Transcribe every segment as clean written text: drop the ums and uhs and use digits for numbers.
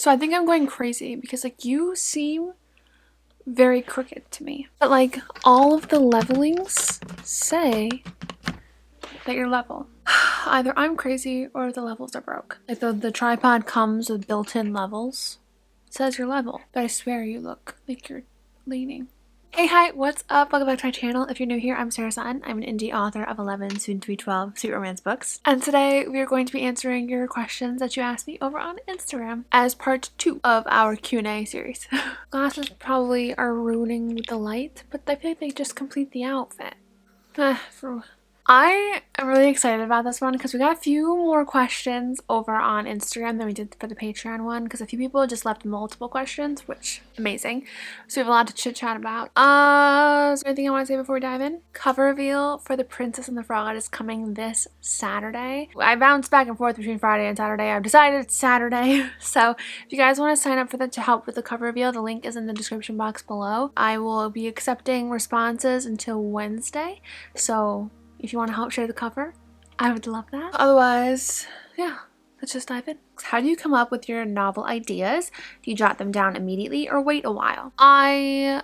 So I think I'm going crazy because like you seem very crooked to me. But like all of the levelings say that you're level. Either I'm crazy or the levels are broke. Like the tripod comes with built-in levels. It says you're level. But I swear you look like you're leaning. Hey, hi, what's up? Welcome back to my channel. If you're new here, I'm Sarah Sutton. I'm an indie author of 11, soon to be 12 sweet romance books. And today we are going to be answering your questions that you asked me over on Instagram as part 2 of our Q&A series. Glasses probably are ruining the light, but I feel like they just complete the outfit. I am really excited about this one because we got a few more questions over on Instagram than we did for the Patreon one because a few people just left multiple questions, which amazing. So we have a lot to chit chat about. Is there anything I want to say before we dive in? Cover reveal for The Princess and the Frog is coming this Saturday. I bounced back and forth between Friday and Saturday. I've decided it's Saturday. So if you guys want to sign up for that to help with the cover reveal, the link is in the description box below. I will be accepting responses until Wednesday. So if you want to help share the cover, I would love that. Otherwise, yeah, let's just dive in. How do you come up with your novel ideas? Do you jot them down immediately or wait a while? I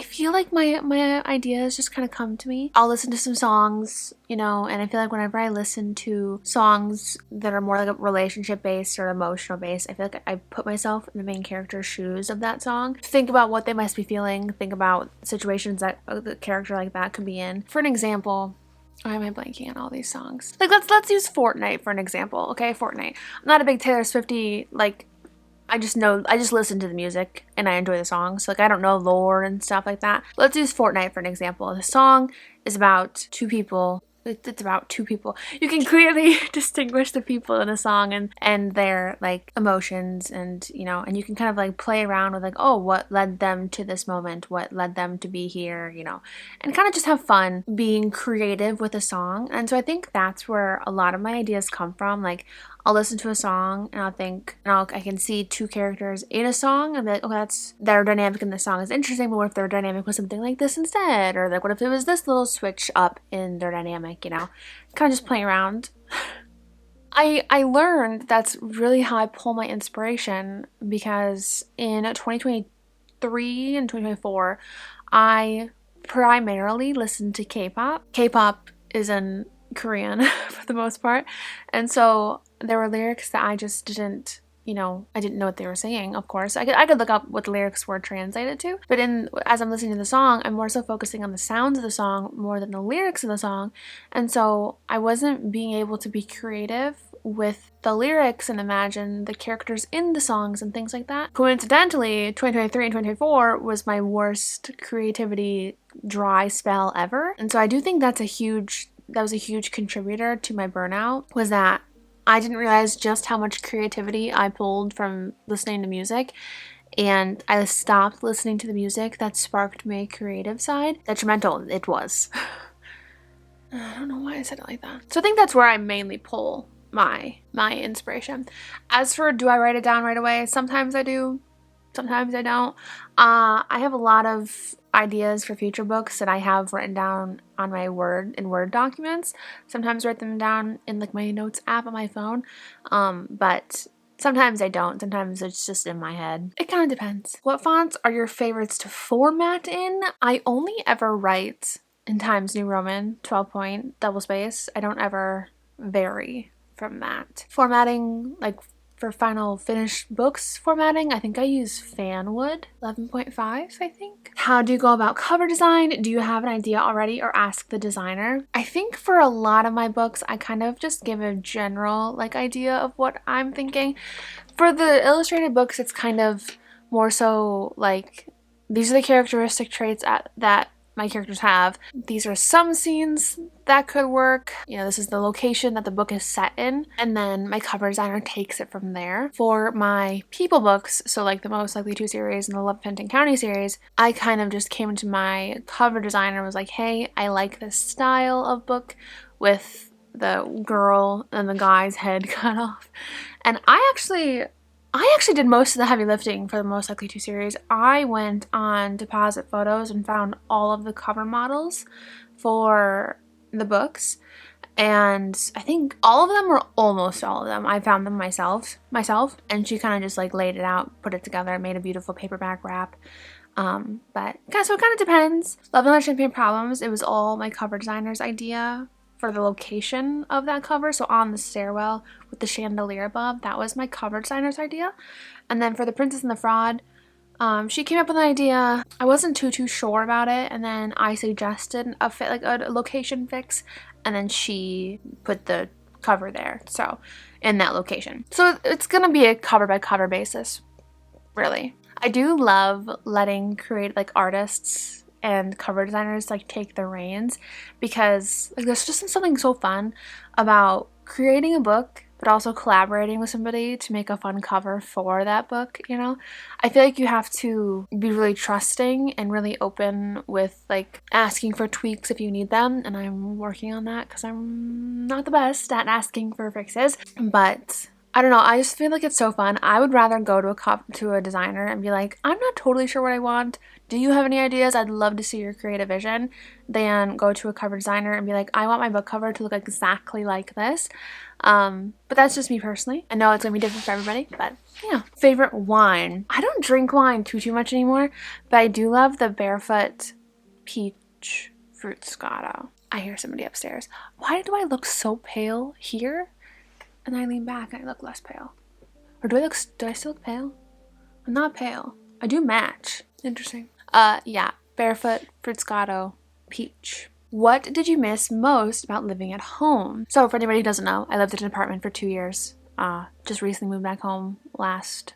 feel like my ideas just kind of come to me. I'll listen to some songs, you know, and I feel like whenever I listen to songs that are more like relationship based or emotional based, I feel like I put myself in the main character's shoes of that song. Think about what they must be feeling. Think about situations that the character like that could be in. For an example, why am I blanking on all these songs? Like let's use Fortnite for an example, okay? Fortnite. I'm not a big Taylor Swiftie, like I just listen to the music and I enjoy the songs. Like I don't know lore and stuff like that. Let's use Fortnite for an example. The song is about two people. It's about two people. You can clearly distinguish the people in a song and their like emotions and you know, and you can kind of like play around with like, oh, what led them to this moment? What led them to be here, you know, and kind of just have fun being creative with a song. And so I think that's where a lot of my ideas come from. Like I'll listen to a song and I'll think, and I can see two characters in a song and be like, oh, that's their dynamic in the song is interesting, but what if their dynamic was something like this instead? Or like, what if it was this little switch up in their dynamic, you know? Kind of just playing around. I learned that's really how I pull my inspiration because in 2023 and 2024, I primarily listened to K-pop. K-pop is in Korean for the most part, and so there were lyrics that I just didn't, you know, I didn't know what they were saying. Of course, I could look up what the lyrics were translated to, but as I'm listening to the song, I'm more so focusing on the sounds of the song more than the lyrics of the song, and so I wasn't being able to be creative with the lyrics and imagine the characters in the songs and things like that. Coincidentally, 2023 and 2024 was my worst creativity dry spell ever, and so I do think that was a huge contributor to my burnout, was that I didn't realize just how much creativity I pulled from listening to music, and I stopped listening to the music that sparked my creative side. Detrimental it was. I don't know why I said it like that. So I think that's where I mainly pull my inspiration. As for do I write it down right away? Sometimes I do, sometimes I don't. I have a lot of ideas for future books that I have written down on my Word documents. Sometimes I write them down in like my notes app on my phone, but sometimes I don't. Sometimes it's just in my head. It kind of depends. What fonts are your favorites to format in? I only ever write in Times New Roman 12 point double space. I don't ever vary from that. Formatting, like for final finished books formatting, I think I use Fanwood 11.5, I think. How do you go about cover design? Do you have an idea already or ask the designer? I think for a lot of my books, I kind of just give a general like idea of what I'm thinking. For the illustrated books, it's kind of more so like, these are the characteristic traits that my characters have. These are some scenes that could work. You know, this is the location that the book is set in, and then my cover designer takes it from there. For my people books, so like the Most Likely To series and the Love Fenton County series, I kind of just came to my cover designer and was like, hey, I like this style of book with the girl and the guy's head cut off. And I actually did most of the heavy lifting for the Most Likely To series. I went on Deposit Photos and found all of the cover models for the books, And I think all of them, or almost all of them, I found them myself, and she kind of just like laid it out, put it together, made a beautiful paperback wrap. But yeah, so it kind of depends. Love and Champagne Problems, it was all my cover designer's idea for the location of that cover. So on the stairwell with the chandelier above, that was my cover designer's idea. And then for The Princess and the Fraud, she came up with an idea. I wasn't too sure about it, and then I suggested a location fix, and then she put the cover there, so in that location. So it's gonna be a cover by cover basis, really. I do love letting artists and cover designers like take the reins, because like there's just something so fun about creating a book but also collaborating with somebody to make a fun cover for that book, you know? I feel like you have to be really trusting and really open with like asking for tweaks if you need them, and I'm working on that because I'm not the best at asking for fixes, but I don't know, I just feel like it's so fun. I would rather go to a designer and be like, I'm not totally sure what I want. Do you have any ideas? I'd love to see your creative vision, than go to a cover designer and be like, I want my book cover to look exactly like this. But that's just me personally. I know it's gonna be different for everybody, but yeah. Favorite wine. I don't drink wine too much anymore, but I do love the Barefoot Peach Fruscato. I hear somebody upstairs. Why do I look so pale here? And I lean back and I look less pale. Or do I still look pale? I'm not pale. I do match. Interesting. Yeah. Barefoot Fruscato Peach. What did you miss most about living at home? So for anybody who doesn't know, I lived in an apartment for 2 years. Just recently moved back home last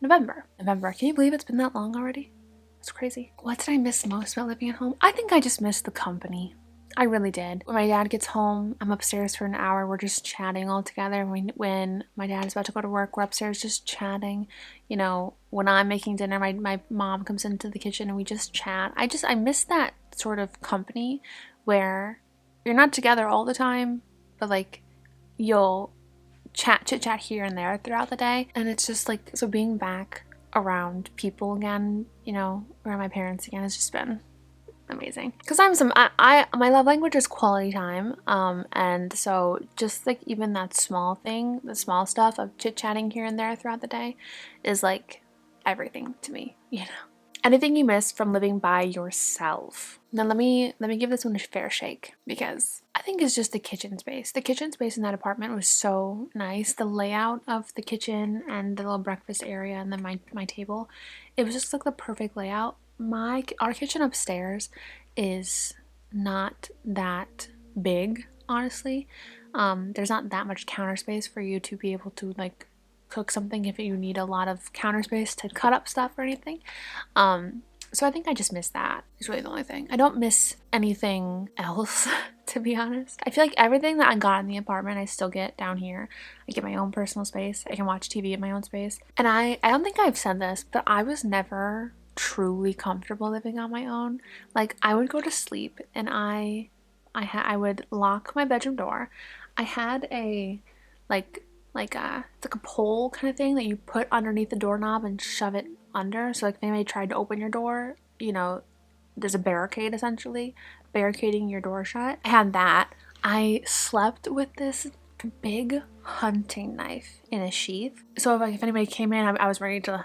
November. Can you believe it's been that long already? It's crazy. What did I miss most about living at home? I think I just missed the company. I really did. When my dad gets home, I'm upstairs for an hour. We're just chatting all together. When my dad is about to go to work, we're upstairs just chatting. You know, when I'm making dinner, my mom comes into the kitchen and we just chat. I miss that sort of company where you're not together all the time, but like you'll chit chat here and there throughout the day. And it's just like, so being back around people again, you know, around my parents again, has just been amazing. Because my love language is quality time, and so just like even that small thing, the small stuff of chit-chatting here and there throughout the day is like everything to me, you know. Anything you miss from living by yourself? Now let me give this one a fair shake, because I think it's just the kitchen space. The kitchen space in that apartment was so nice. The layout of the kitchen and the little breakfast area and then my table, it was just like the perfect layout. Our kitchen upstairs is not that big, honestly. There's not that much counter space for you to be able to like cook something if you need a lot of counter space to cut up stuff or anything. So I think I just miss that. It's really the only thing. I don't miss anything else, to be honest. I feel like everything that I got in the apartment, I still get down here. I get my own personal space. I can watch TV in my own space. And I don't think I've said this, but I was never truly comfortable living on my own. Like, I would go to sleep and I would lock my bedroom door. I had a it's like a pole kind of thing that you put underneath the doorknob and shove it under. So like if anybody tried to open your door, you know, there's a barricade essentially barricading your door shut. I had that. I slept with this big hunting knife in a sheath. So if anybody came in, I was ready to,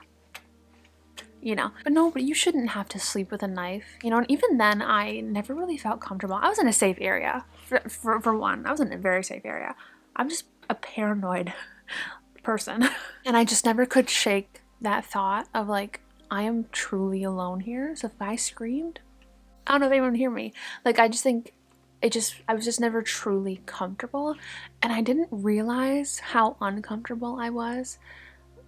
you know. But you shouldn't have to sleep with a knife, you know. And even then, I never really felt comfortable. I was in a safe area. For one, I was in a very safe area. I'm just a paranoid person. And I just never could shake that thought of like, I am truly alone here. So if I screamed, I don't know if anyone would hear me. Like, I just think I was just never truly comfortable. And I didn't realize how uncomfortable I was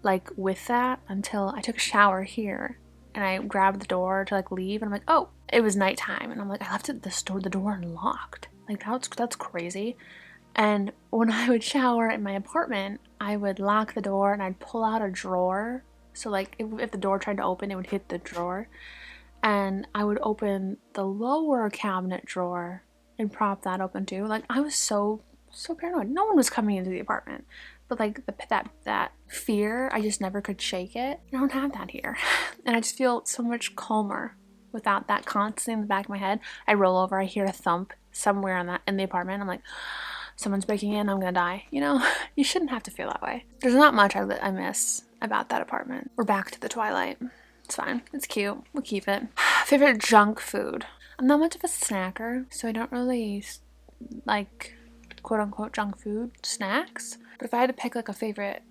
like with that until I took a shower here and I grabbed the door to like leave, and I'm like, oh, it was nighttime, and I'm like, I left the door unlocked. Like, that's crazy. And when I would shower in my apartment, I would lock the door and I'd pull out a drawer. So like if the door tried to open, it would hit the drawer. And I would open the lower cabinet drawer and prop that open too. Like, I was so paranoid. No one was coming into the apartment. But like that fear, I just never could shake it. I don't have that here. And I just feel so much calmer without that constantly in the back of my head. I roll over, I hear a thump somewhere in the apartment. I'm like, someone's breaking in, I'm gonna die, you know? You shouldn't have to feel that way. There's not much I miss about that apartment. We're back to the Twilight. It's fine. It's cute. We'll keep it. Favorite junk food. I'm not much of a snacker, so I don't really like quote-unquote junk food snacks. But if I had to pick like a favorite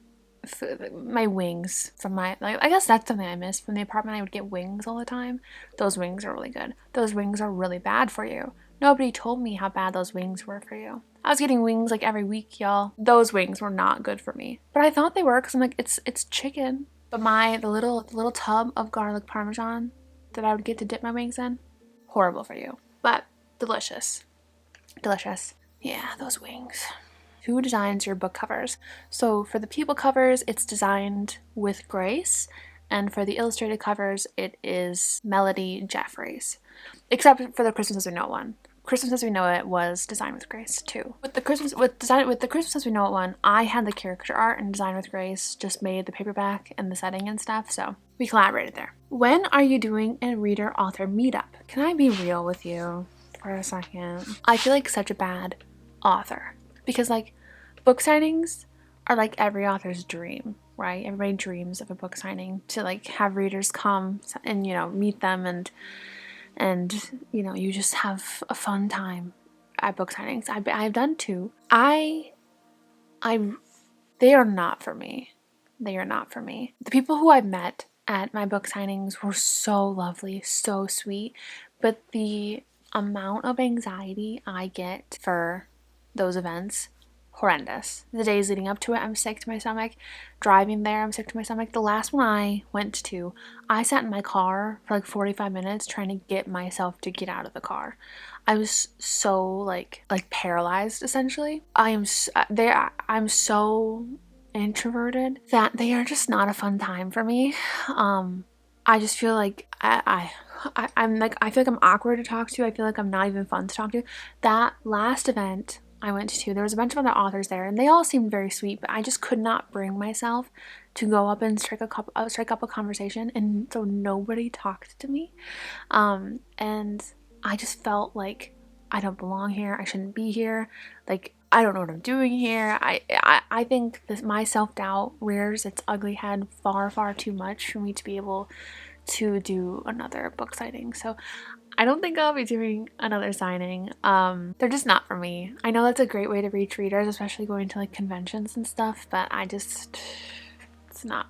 food, my wings from my, like, I guess that's something I miss from the apartment. I would get wings all the time. Those wings are really good. Those wings are really bad for you. Nobody told me how bad those wings were for you. I was getting wings like every week, y'all. Those wings were not good for me. But I thought they were because I'm like, it's chicken. But the little tub of garlic parmesan that I would get to dip my wings in, horrible for you. But delicious. Delicious. Yeah, those wings. Who designs your book covers? So for the people covers, it's designed with Grace. And for the illustrated covers, it is Melody Jeffries. Except for the Christmas As We Know It one. Christmas As We Know It was designed with Grace too. With the Christmas As We Know It one, I had the caricature art, and Design with Grace just made the paperback and the setting and stuff, so we collaborated there. When are you doing a reader author meetup? Can I be real with you for a second? I feel like such a bad author because like book signings are like every author's dream, right? Everybody dreams of a book signing, to like have readers come and, you know, meet them and you know, you just have a fun time at book signings. I've done two. They are not for me. They are not for me. The people who I've met at my book signings were so lovely, so sweet, but the amount of anxiety I get for those events, horrendous. The days leading up to it, I'm sick to my stomach. Driving there, I'm sick to my stomach. The last one I went to, I sat in my car for like 45 minutes trying to get myself to get out of the car. I was so like paralyzed essentially. I'm so introverted that they are just not a fun time for me. I just feel like I'm like, I feel like I'm awkward to talk to. I feel like I'm not even fun to talk to. That last event I went to, there was a bunch of other authors there and they all seemed very sweet, but I just could not bring myself to go up and strike up a conversation, and so nobody talked to me. And I just felt like I don't belong here. I shouldn't be here. Like, I don't know what I'm doing here. I think my self-doubt rears its ugly head far, far too much for me to be able to do another book signing. So I don't think I'll be doing another signing. They're just not for me. I know that's a great way to reach readers, especially going to like conventions and stuff, but it's not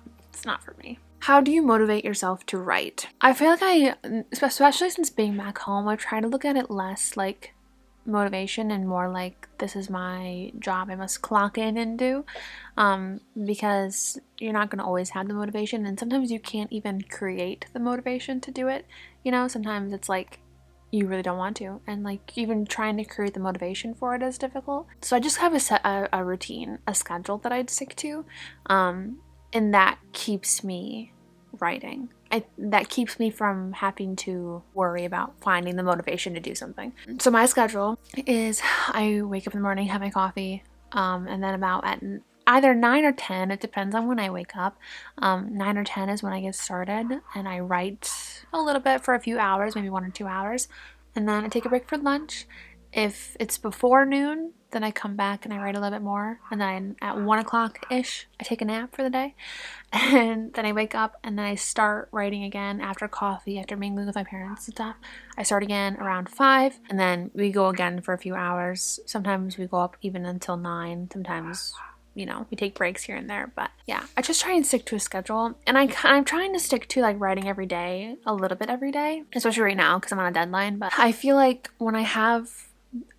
for me. How do you motivate yourself to write? I feel like especially since being back home, I try to look at it less like motivation and more like, this is my job I must clock in and do, because you're not going to always have the motivation, and sometimes you can't even create the motivation to do it. You know, sometimes it's like you really don't want to, and like even trying to create the motivation for it is difficult. So I just have a routine, a schedule that I'd stick to, and that keeps me writing. That keeps me from having to worry about finding the motivation to do something. So my schedule is, I wake up in the morning, have my coffee, and then about at either 9 or 10, it depends on when I wake up. 9 or 10 is when I get started, and I write a little bit for a few hours, maybe 1 or 2 hours, and then I take a break for lunch. If it's before noon, then I come back and I write a little bit more, and then at 1 o'clock-ish, I take a nap for the day, and then I wake up and then I start writing again after coffee, after mingling with my parents and stuff. I start again around 5, and then we go again for a few hours. Sometimes we go up even until 9, sometimes, you know, we take breaks here and there, but yeah, I just try and stick to a schedule, and I'm trying to stick to like writing every day, a little bit every day, especially right now because I'm on a deadline. But I feel like when I have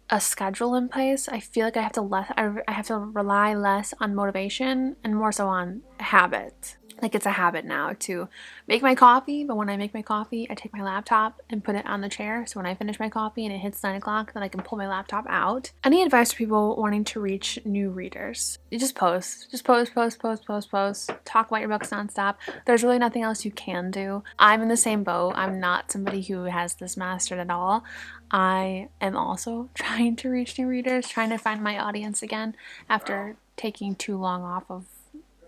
a schedule in place, I feel like I have to rely less on motivation and more so on habit. Like, it's a habit now to make my coffee, but when I make my coffee, I take my laptop and put it on the chair. So when I finish my coffee and it hits 9 o'clock, then I can pull my laptop out. Any advice for people wanting to reach new readers? You just post. Just post. Talk about your books nonstop. There's really nothing else you can do. I'm in the same boat. I'm not somebody who has this mastered at all. I am also trying to reach new readers, trying to find my audience again after taking too long off of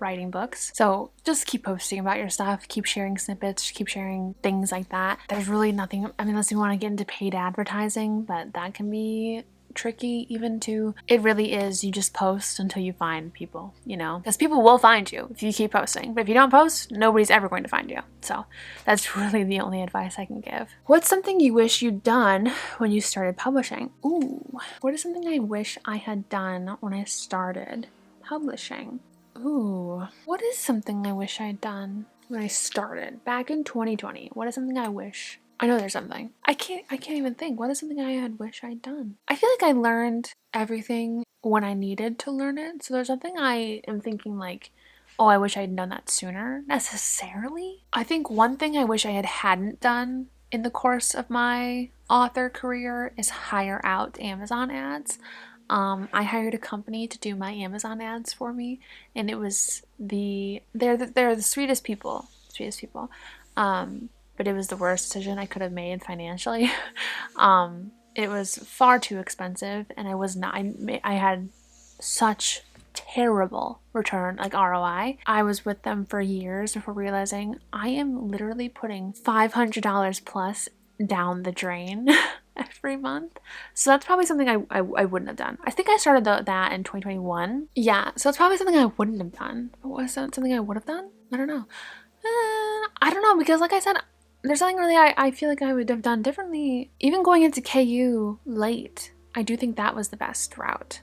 writing books. So just keep posting about your stuff, keep sharing snippets, keep sharing things like that. There's really nothing, I mean, unless you want to get into paid advertising, but that can be tricky even to, it really is, you just post until you find people, you know, because people will find you if you keep posting, but if you don't post, nobody's ever going to find you. So that's really the only advice I can give. What's something you wish you'd done when you started publishing? Ooh, what is something I wish I had done when I started publishing? Ooh, what is something I wish I'd done when I started back in 2020? What is something I wish? I know there's something. I can't even think. What is something I had wish I'd done? I feel like I learned everything when I needed to learn it. So there's nothing I am thinking like, oh, I wish I'd done that sooner necessarily. I think one thing I wish I hadn't done in the course of my author career is hire out Amazon ads. I hired a company to do my Amazon ads for me, and it was they're the sweetest people, but it was the worst decision I could have made financially. It was far too expensive, and I had such terrible return, like ROI. I was with them for years before realizing I am literally putting $500 plus down the drain every month. So that's probably something I wouldn't have done. I think I started that in 2021. Yeah, so it's probably something I wouldn't have done. But was that something I would have done? I don't know. I don't know, because like I said, there's nothing really I feel like I would have done differently. Even going into KU late, I do think that was the best route.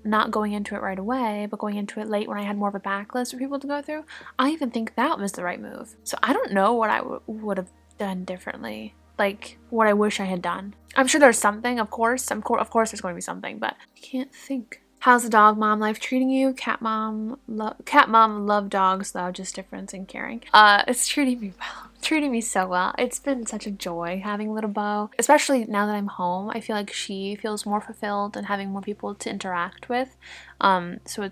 Not going into it right away, but going into it late when I had more of a backlist for people to go through. I even think that was the right move. So I don't know what I would have done differently. Like what I wish I had done. I'm sure there's something, of course. Of course there's going to be something, but I can't think. How's the dog mom life treating you? Cat mom love dogs though, just difference in caring. It's treating me well. Treating me so well. It's been such a joy having little Bo, especially now that I'm home. I feel like she feels more fulfilled and having more people to interact with. So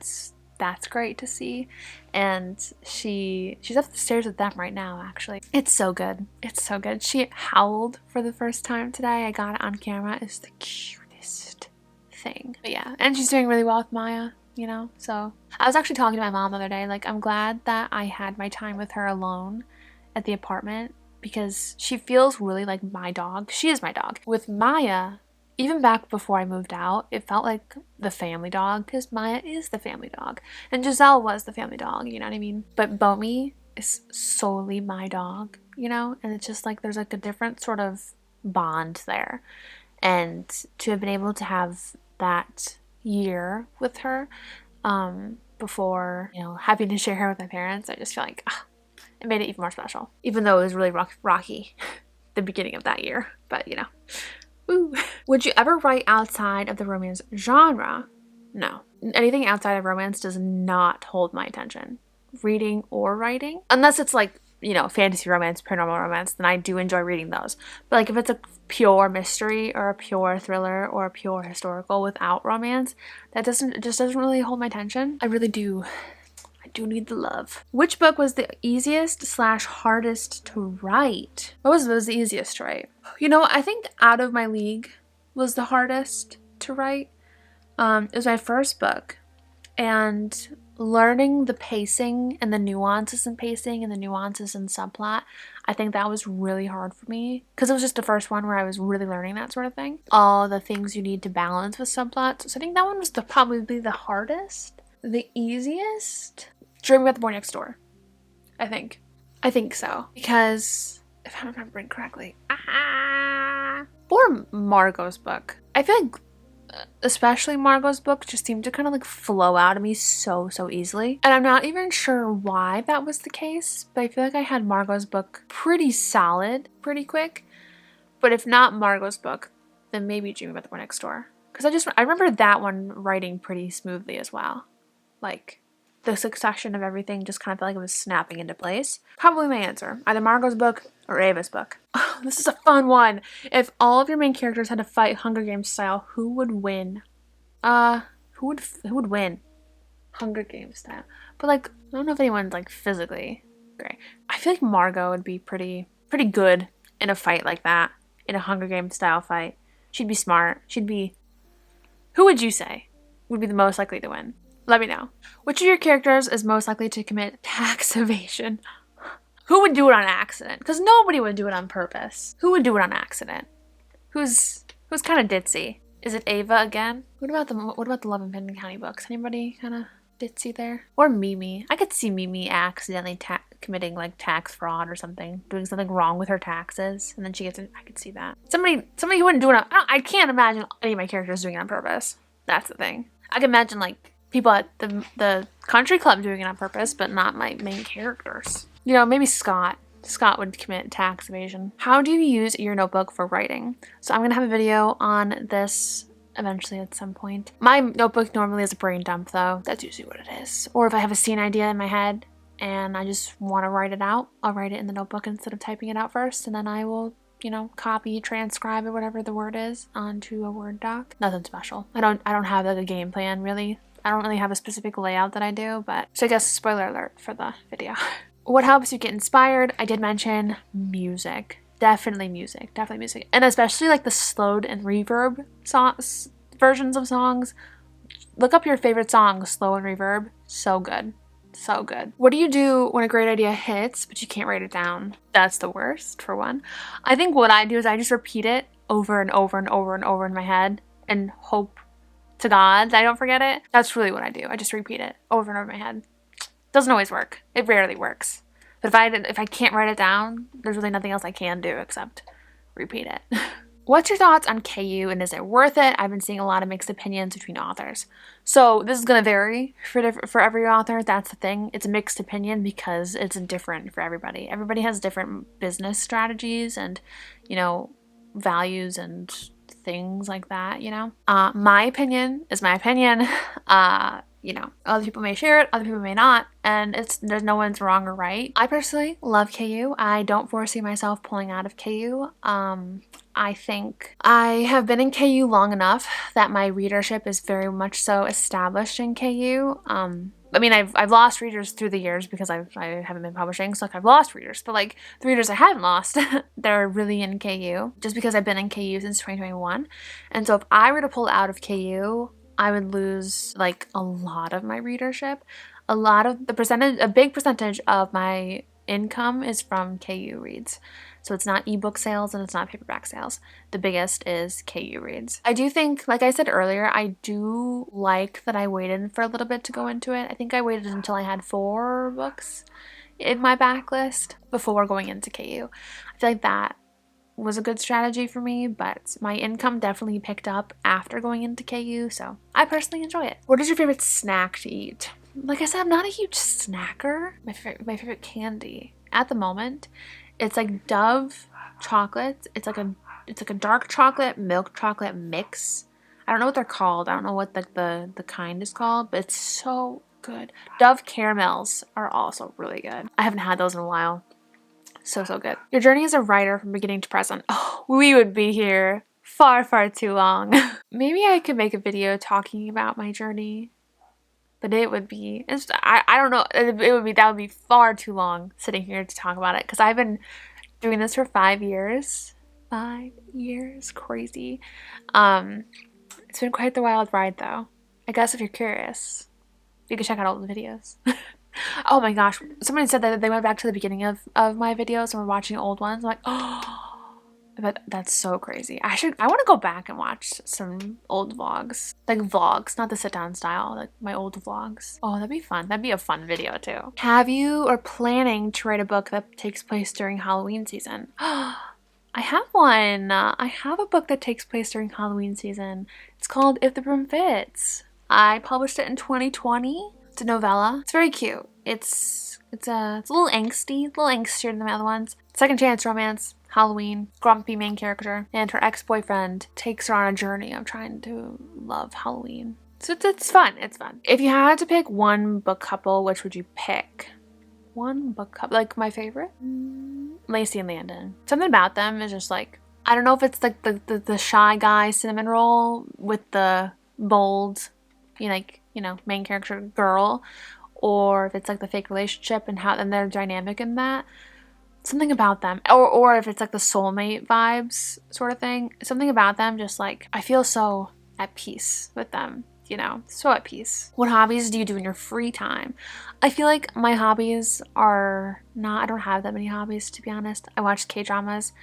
that's great to see. And she's up the stairs with them right now, actually. It's so good. It's so good. She howled for the first time today. I got it on camera. It's the cutest thing. But yeah, and she's doing really well with Maya, you know. So I was actually talking to my mom the other day, like, I'm glad that I had my time with her alone at the apartment, because she feels really like my dog. She is my dog. With Maya, even back before I moved out, it felt like the family dog, because Maya is the family dog. And Giselle was the family dog, you know what I mean? But Bomi is solely my dog, you know? And it's just like there's like a different sort of bond there. And to have been able to have that year with her before, you know, having to share her with my parents, I just feel like it made it even more special. Even though it was really rocky the beginning of that year. But, you know. Ooh. Would you ever write outside of the romance genre? No. Anything outside of romance does not hold my attention. Reading or writing. Unless it's like, you know, fantasy romance, paranormal romance, then I do enjoy reading those. But like if it's a pure mystery or a pure thriller or a pure historical without romance, it just doesn't really hold my attention. I really do. I do need the love. Which book was the easiest / hardest to write? What was the easiest to write? You know, I think Out of My League was the hardest to write. It was my first book, and learning the pacing and the nuances in pacing and the nuances in subplot, I think that was really hard for me, because it was just the first one where I was really learning that sort of thing. All the things you need to balance with subplots. So I think that one was probably the hardest. The easiest? Dreaming About the Boy Next Door. I think so. Because, if I'm remembering correctly, or Margot's book. I feel like, especially Margot's book, just seemed to kind of like flow out of me so easily. And I'm not even sure why that was the case, but I feel like I had Margot's book pretty solid, pretty quick. But if not Margot's book, then maybe Dreaming About the Boy Next Door. Because I remember that one writing pretty smoothly as well. Like, the succession of everything just kind of felt like it was snapping into place. Probably my answer. Either Margot's book or Ava's book. Oh, this is a fun one. If all of your main characters had to fight Hunger Games style, who would win? Who would win? Hunger Games style. But like, I don't know if anyone's like physically great. I feel like Margot would be pretty good in a fight like that. In a Hunger Games style fight. She'd be smart. Who would you say would be the most likely to win? Let me know. Which of your characters is most likely to commit tax evasion? Who would do it on accident? Because nobody would do it on purpose. Who would do it on accident? Who's kind of ditzy? Is it Ava again? What about the Love and Pennington County books? Anybody kind of ditzy there? Or Mimi? I could see Mimi accidentally committing like tax fraud or something, doing something wrong with her taxes, and then she gets it. I could see that. Somebody who wouldn't do it. I can't imagine any of my characters doing it on purpose. That's the thing. I can imagine like people at the country club doing it on purpose, but not my main characters. You know, maybe Scott. Scott would commit tax evasion. How do you use your notebook for writing? So I'm gonna have a video on this eventually at some point. My notebook normally is a brain dump though. That's usually what it is. Or if I have a scene idea in my head and I just want to write it out, I'll write it in the notebook instead of typing it out first, and then I will, you know, copy, transcribe it, whatever the word is, onto a Word doc. Nothing special. I don't have like a game plan really. I don't really have a specific layout that I do, but so I guess spoiler alert for the video. What helps you get inspired? I did mention music. Definitely music. Definitely music. And especially like the slowed and reverb songs, versions of songs. Look up your favorite songs, slow and reverb. So good. So good. What do you do when a great idea hits, but you can't write it down? That's the worst, for one. I think what I do is I just repeat it over and over and over and over in my head and hope to God that I don't forget it. That's really what I do. I just repeat it over and over in my head. Doesn't always work. It rarely works. But if I can't write it down, there's really nothing else I can do except repeat it. What's your thoughts on KU and is it worth it? I've been seeing a lot of mixed opinions between authors. So this is going to vary for every author. That's the thing. It's a mixed opinion because it's different for everybody. Everybody has different business strategies and, you know, values and things like that, you know. My opinion is my opinion. You know, other people may share it, other people may not, and there's no one's wrong or right. I personally love KU. I don't foresee myself pulling out of KU. I think I have been in KU long enough that my readership is very much so established in KU. I mean, I've lost readers through the years because I haven't been publishing, so like I've lost readers. But like the readers I haven't lost, they're really in KU just because I've been in KU since 2021. And so if I were to pull out of KU, I would lose like a lot of my readership. A big percentage of my income is from KU reads. So it's not ebook sales and it's not paperback sales. The biggest is KU reads. I do think, like I said earlier, I do like that I waited for a little bit to go into it. I think I waited until I had 4 books in my backlist before going into KU. I feel like that was a good strategy for me, but my income definitely picked up after going into KU, so I personally enjoy it. What is your favorite snack to eat? Like I said, I'm not a huge snacker. My favorite candy at the moment, it's like Dove chocolates. It's like a dark chocolate, milk chocolate mix. I don't know what they're called. I don't know what the kind is called, but it's so good. Dove caramels are also really good. I haven't had those in a while. So good. Your journey as a writer from beginning to present. Oh, we would be here far too long. Maybe I could make a video talking about my journey, but it would be, I don't know, that would be far too long sitting here to talk about it because I've been doing this for 5 years. 5 years, crazy. It's been quite the wild ride though. I guess if you're curious, you can check out all the videos. Oh my gosh, somebody said that they went back to the beginning of my videos and were watching old ones. I'm like, oh, but that's so crazy. I want to go back and watch some old vlogs. Like vlogs, not the sit down style, like my old vlogs. Oh, that'd be fun. That'd be a fun video too. Have you or planning to write a book that takes place during Halloween season? I have one. I have a book that takes place during Halloween season. It's called If the Broom Fits. I published it in 2020. It's a novella. It's very cute. It's a little angstier than the other ones. Second chance romance, Halloween, grumpy main character, and her ex-boyfriend takes her on a journey of trying to love Halloween. So it's fun. It's fun. If you had to pick one book couple, which would you pick? One book couple, like my favorite? Lacey and Landon. Something about them is just like, I don't know if it's like the shy guy cinnamon roll with the bold, main character girl, or if it's like the fake relationship and their dynamic in that. Something about them, or if it's like the soulmate vibes sort of thing. Something about them, just like I feel so at peace with them, so at peace. What hobbies do you do in your free time? I feel like my hobbies are not, I don't have that many hobbies, to be honest. I watch K-dramas.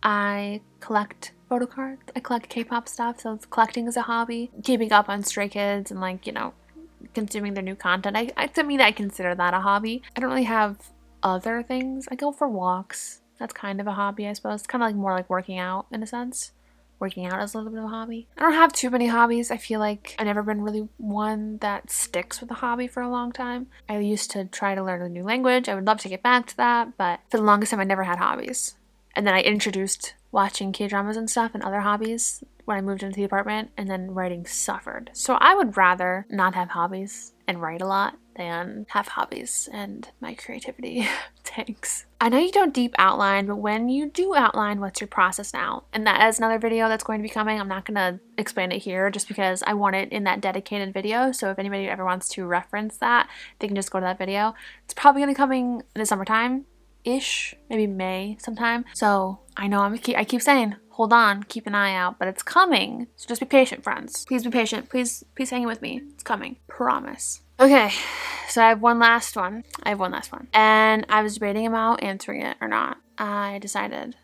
I collect photo cards. I collect K-pop stuff, so collecting is a hobby. Keeping up on Stray Kids and like, you know, consuming their new content. To me, I consider that a hobby. I don't really have other things. I go for walks. That's kind of a hobby, I suppose. It's kind of like more like working out in a sense. Working out is a little bit of a hobby. I don't have too many hobbies. I feel like I've never been really one that sticks with a hobby for a long time. I used to try to learn a new language. I would love to get back to that, but for the longest time I never had hobbies. And then I introduced watching K-dramas and stuff and other hobbies when I moved into the apartment, and then writing suffered. So I would rather not have hobbies and write a lot than have hobbies and my creativity tanks. I know you don't deep outline, but when you do outline, what's your process now? And that is another video that's going to be coming. I'm not going to explain it here just because I want it in that dedicated video. So if anybody ever wants to reference that, they can just go to that video. It's probably going to be coming in the summertime-ish, maybe May sometime. So I know I keep saying, hold on, keep an eye out, but it's coming. So just be patient, friends. Please be patient. Please hang with me. It's coming. Promise. Okay, so I have one last one. And I was debating about answering it or not. I decided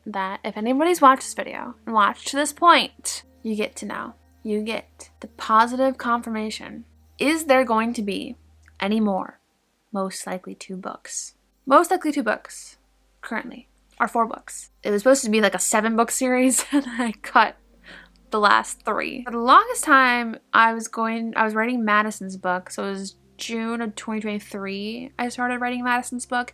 that if anybody's watched this video and watched to this point, you get to know. You get the positive confirmation. Is there going to be any more Most Likely 2 books? Most Likely 2 books currently are 4 books. It was supposed to be like a 7-book series, and I cut the last 3. For the longest time, I was writing Madison's book, so it was June of 2023 I started writing Madison's book.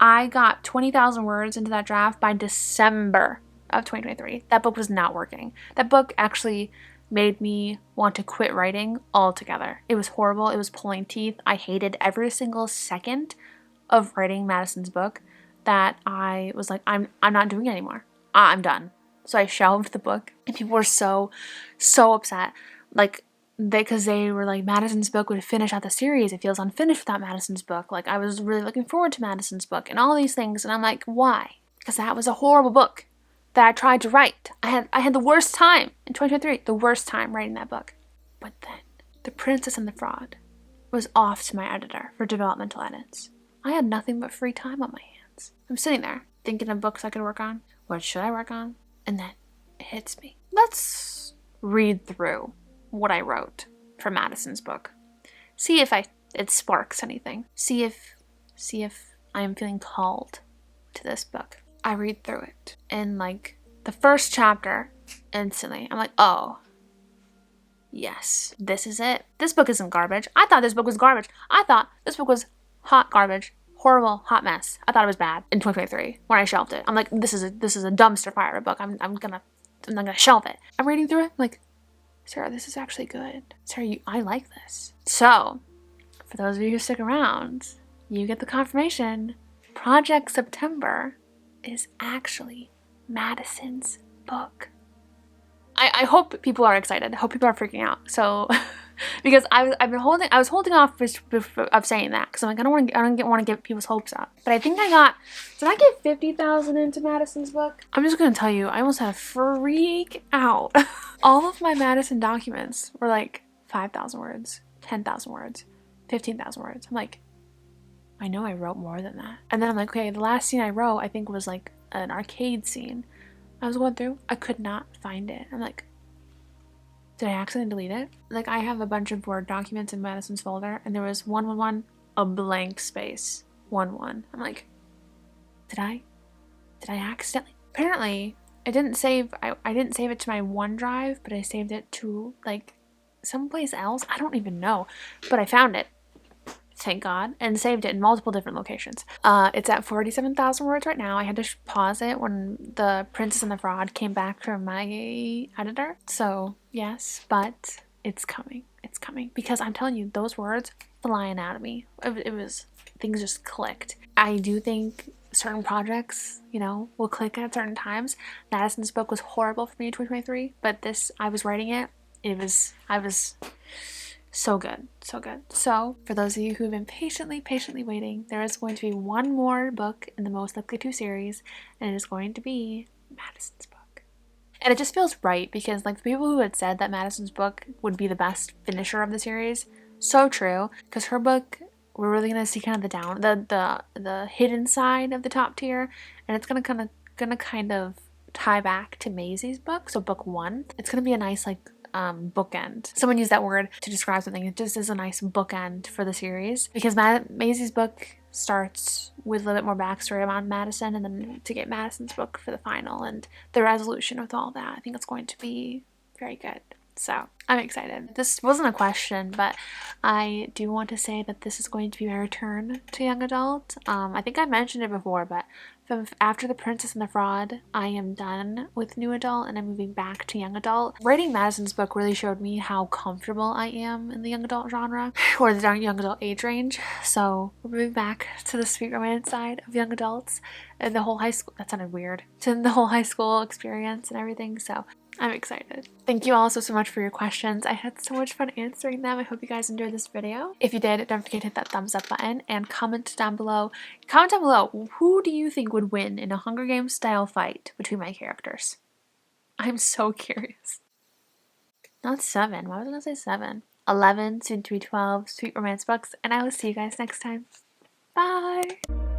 I got 20,000 words into that draft by December of 2023. That book was not working. That book actually made me want to quit writing altogether. It was horrible. It was pulling teeth. I hated every single second of writing Madison's book that I was like, I'm not doing it anymore. I'm done. So I shelved the book, and people were so upset. Like, because they were like, Madison's book would finish out the series. It feels unfinished without Madison's book. Like, I was really looking forward to Madison's book and all these things. And I'm like, why? Because that was a horrible book that I tried to write. I had the worst time in 2023, the worst time writing that book. But then The Princess and the Fraud was off to my editor for developmental edits. I had nothing but free time on my hands. I'm sitting there thinking of books I could work on. What should I work on? And then it hits me. Let's read through what I wrote for Madison's book. See if it sparks anything. See if I am feeling called to this book. I read through it, and like the first chapter, instantly I'm like, oh, yes, this is it. This book isn't garbage. I thought this book was garbage. I thought this book was hot garbage. Horrible, hot mess. I thought it was bad in 2023 when I shelved it. I'm like, this is a dumpster fire of a book. I'm not gonna shelve it. I'm reading through it, I'm like, Sarah, this is actually good. Sarah, I like this. So, for those of you who stick around, you get the confirmation. Project September is actually Madison's book. I hope people are excited. I hope people are freaking out. So, because I was holding off of saying that because I'm like, I don't want to get people's hopes up. But I think did I get 50,000 into Madison's book? I'm just gonna tell you, I almost had a freak out. All of my Madison documents were like 5,000 words, 10,000 words, 15,000 words. I'm like, I know I wrote more than that. And then I'm like, okay, the last scene I wrote, I think was like an arcade scene. I was going through, I could not find it. I'm like, did I accidentally delete it? Like, I have a bunch of Word documents in Madison's folder, and there was 111, a blank space, 11. I'm like, did I accidentally? Apparently, I didn't save it to my OneDrive, but I saved it to like someplace else. I don't even know, but I found it. Thank God, and saved it in multiple different locations. It's at 47,000 words right now. I had to pause it when The Princess and the Fraud came back from my editor. So yes, but it's coming. It's coming because I'm telling you, those words flying out of me. It was, things just clicked. I do think certain projects, will click at certain times. Madison's book was horrible for me in 2023, but I was writing it. I was so good, so good. So, for those of you who have been patiently waiting, there is going to be one more book in the Most Likely 2 series, and it is going to be Madison's book. And it just feels right, because like the people who had said that Madison's book would be the best finisher of the series, so true, because her book, we're really going to see kind of the hidden side of the top tier, and it's going to kind gonna kind of tie back to Maisie's book, so book 1. It's gonna be a nice like bookend. Someone used that word to describe something. It just is a nice bookend for the series because Maisie's book starts with a little bit more backstory about Madison, and then to get Madison's book for the final and the resolution with all that. I think it's going to be very good. So I'm excited. This wasn't a question, but I do want to say that this is going to be my return to young adult. I think I mentioned it before, but after The Princess and the Fraud, I am done with new adult and I'm moving back to young adult. Writing Madison's book really showed me how comfortable I am in the young adult genre, or the young adult age range. So we're moving back to the sweet romance side of young adults and the whole high school, that sounded weird, to the whole high school experience and everything. So I'm excited. Thank you all so much for your questions. I had so much fun answering them. I hope you guys enjoyed this video. If you did, don't forget to hit that thumbs up button and comment down below. Comment down below, who do you think would win in a Hunger Games style fight between my characters? I'm so curious. Not 7. Why was I gonna say 7? 11, soon to be 12 sweet romance books, and I will see you guys next time. Bye!